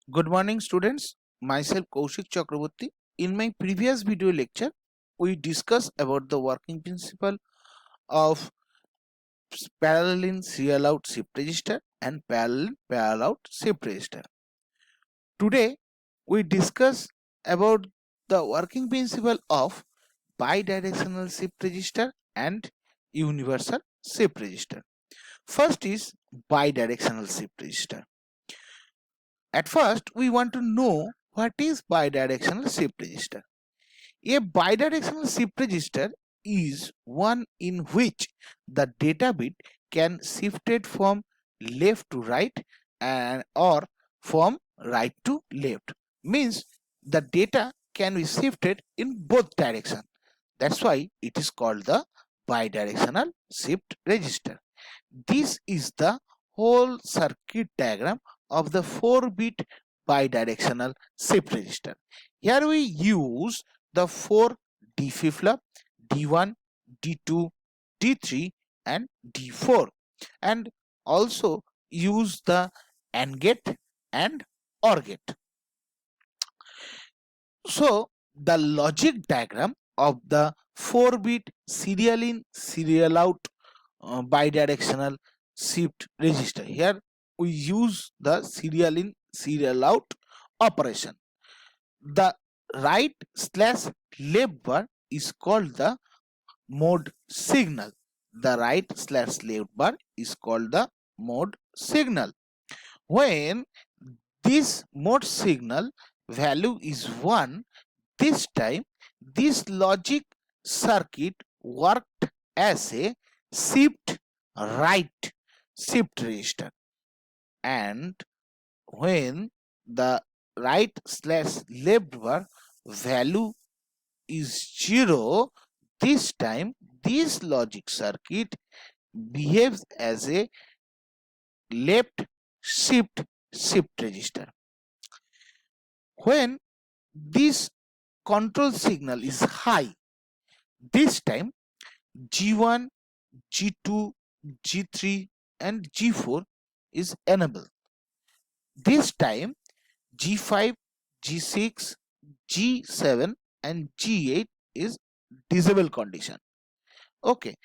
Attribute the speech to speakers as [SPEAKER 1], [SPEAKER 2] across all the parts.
[SPEAKER 1] Good morning, students. Myself Kaushik Chakraborty. In my previous video lecture, we discussed about the working principle of parallel in serial out shift register and parallel out shift register. Today, we discuss about the working principle of bidirectional shift register and universal shift register. First is bidirectional shift register. At first, we want to know what is bidirectional shift register. A bidirectional shift register is one in which the data bit can shifted from left to right and or from right to left. Means the data can be shifted in both directions. That's why it is called the bidirectional shift register. This is the whole circuit diagram of the 4-bit bidirectional shift register. Here we use the 4 D flip-flop, D1, D2, D3 and D4, and also use the AND gate and OR gate. So the logic diagram of the 4-bit serial in serial out bidirectional shift register. Here we use the serial in serial out operation. The right slash left bar is called the mode signal. The right slash left bar is called the mode signal. When this mode signal value is 1, this time this logic circuit worked as a shift right shift register, and when the right slash left bar value is 0, this time this logic circuit behaves as a left shift register. When this control signal is high, this time G1, G2, G3 and G4 is enabled. This time G5, G6, G7 and G8 is disable condition. Okay,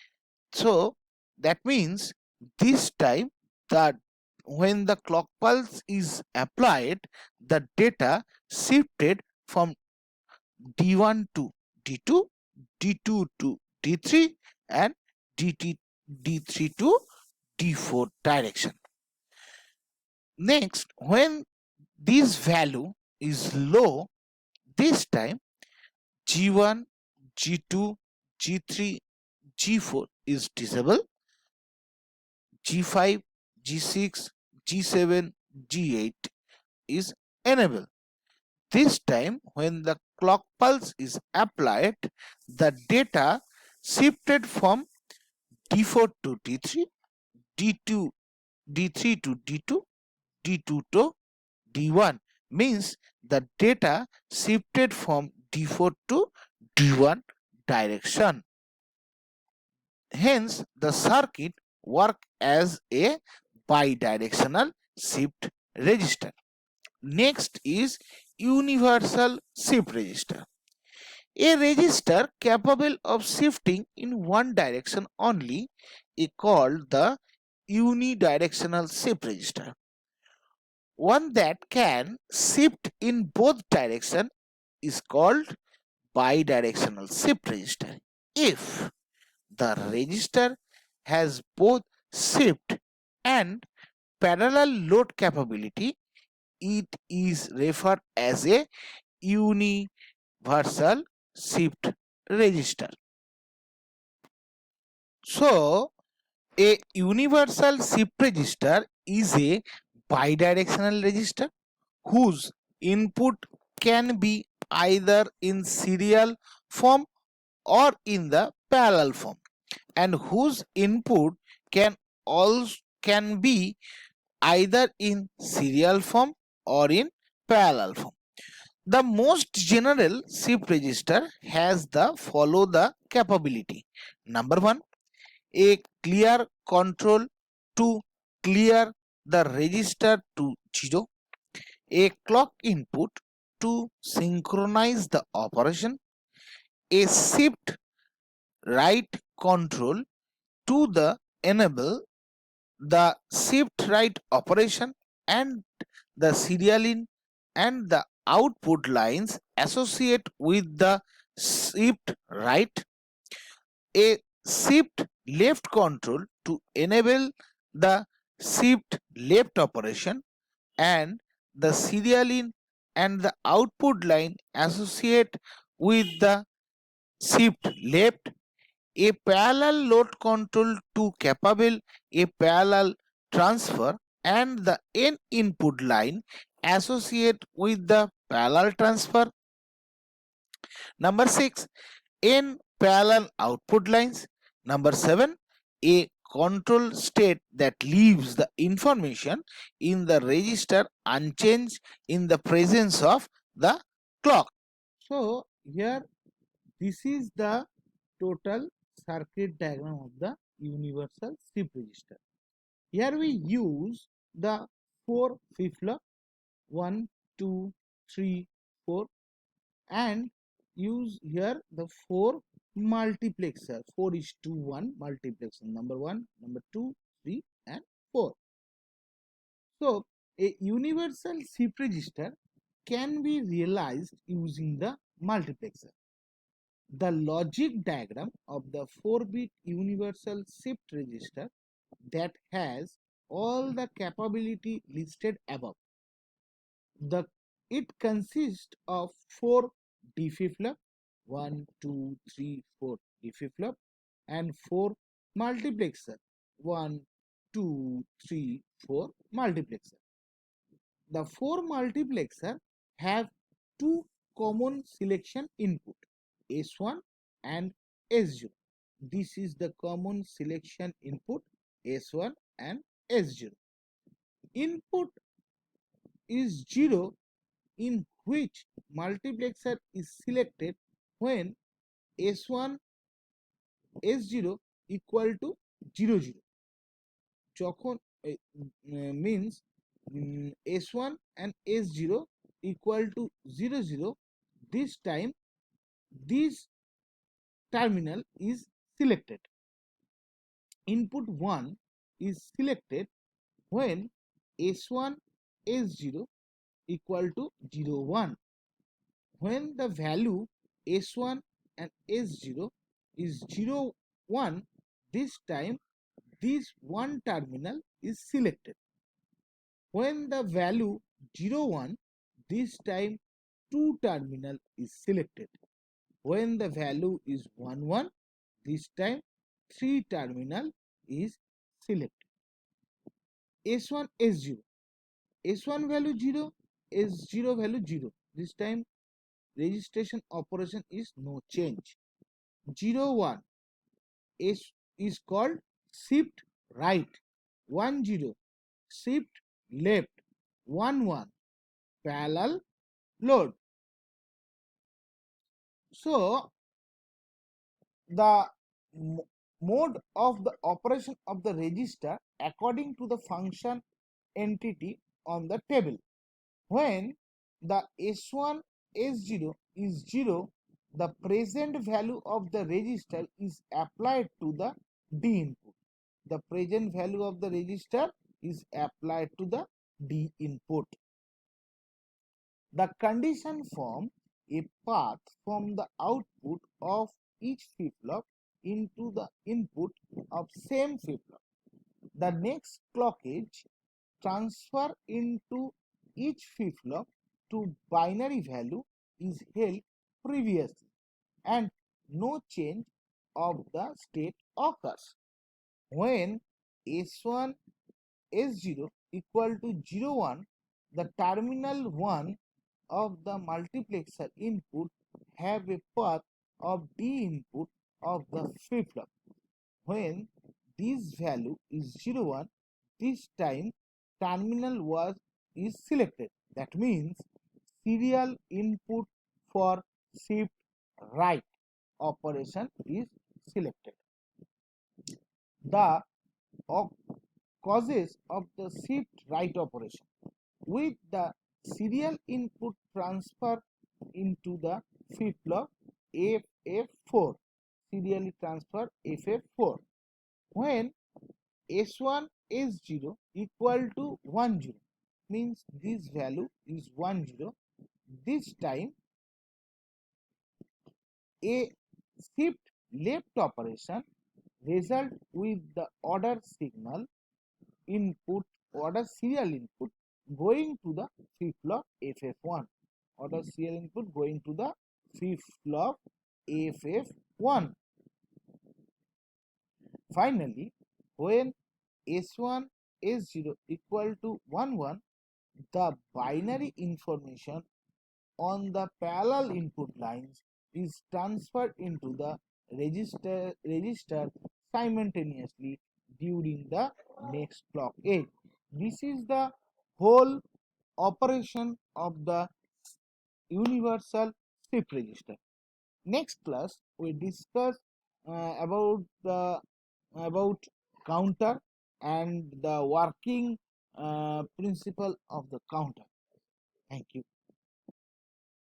[SPEAKER 1] so that means this time that when the clock pulse is applied, the data shifted from D1 to D2, D2 to D3 and D3 to D4 direction. Next, when this value is low, this time G1, G2, G3, G4 is disabled, G5, G6, G7, G8 is enabled. This time when the clock pulse is applied, the data shifted from D4 to D3, D2, D3 to D2, D2 to D1, means the data shifted from D4 to D1 direction. Hence, the circuit work as a bidirectional shift register. Next is universal shift register. A register capable of shifting in one direction only is called the unidirectional shift register. One that can shift in both directions is called bidirectional shift register. If the register has both shift and parallel load capability, it is referred as a universal shift register. So, a universal shift register is a bidirectional register whose input can be either in serial form or in the parallel form, and whose input can be either in serial form or in parallel form. The most general shift register has the follow the capability. Number 1, a clear control to clear the register to 0. a clock input to synchronize the operation, a shift right control to the enable the shift right operation, and the serial in and the output lines associate with the shift right, a shift left control to enable the shift left operation, and the serial in and the output line associate with the shift left, a parallel load control to capable a parallel transfer, and the n input line associate with the parallel transfer. Number 6, n parallel output lines. Number 7, a control state that leaves the information in the register unchanged in the presence of the clock. So here this is the total circuit diagram of the universal shift register. Here we use the 4 flip-flop 1, 2, 3, 4, and use here the 4 multiplexer, 4:1 multiplexer, number 1, number 2, 3 and 4. So a universal shift register can be realized using the multiplexer. The logic diagram of the 4-bit universal shift register that has all the capability listed above. It consists of 4 D flip-flop, 1, 2, 3, 4 D flip-flop, and 4 multiplexer, 1, 2, 3, 4 multiplexer. The 4 multiplexer have two common selection input, S1 and S0. This is the common selection input, S1 and S0. Input is 0 in which multiplexer is selected when S1 S0 equal to 0 0. যখন means S1 and S0 equal to 0 0, this time this terminal is selected. Input 1 is selected when S1 S0 equal to 0 1. When the value S1 and S0 is 0 1, this time this one terminal is selected. When the value 0 1, this time two terminal is selected. When the value is 1 1, this time three terminal is selected. S1 S0, S1 value 0, S0 value 0. This time registration operation is no change. 0 1 is called shift right, 1 0 shift left, 1 1 parallel load. So the mode of the operation of the register according to the function entity on the table. When the S1 S0 is 0, the present value of the register is applied to the D input. The present value of the register is applied to the D input. The condition form a path from the output of each flip-flop into the input of same flip-flop. The next clock edge transfer into each flip-flop to binary value is held previously and no change of the state occurs. When S1 S0 equal to 0 1, the terminal 1 of the multiplexer input have a path of D input of the flip-flop. When this value is 0 1, this time terminal is selected. That means serial input for shift right operation is selected. The causes of the shift right operation: with the serial input transfer into the flip-flop FF4, serially transfer FF4. When S1 S0 equal to 10 means this value is 10. This time a shift left operation result with the order signal input, order serial input going to the flip-flop FF1, order serial input going to the flip-flop FF1. Finally, when S1 S0 equal to 11, the binary information on the parallel input lines is transferred into the register simultaneously during the next clock edge. This is the whole operation of the universal shift register. Next class we discuss about counter and the working principle of the counter. Thank you.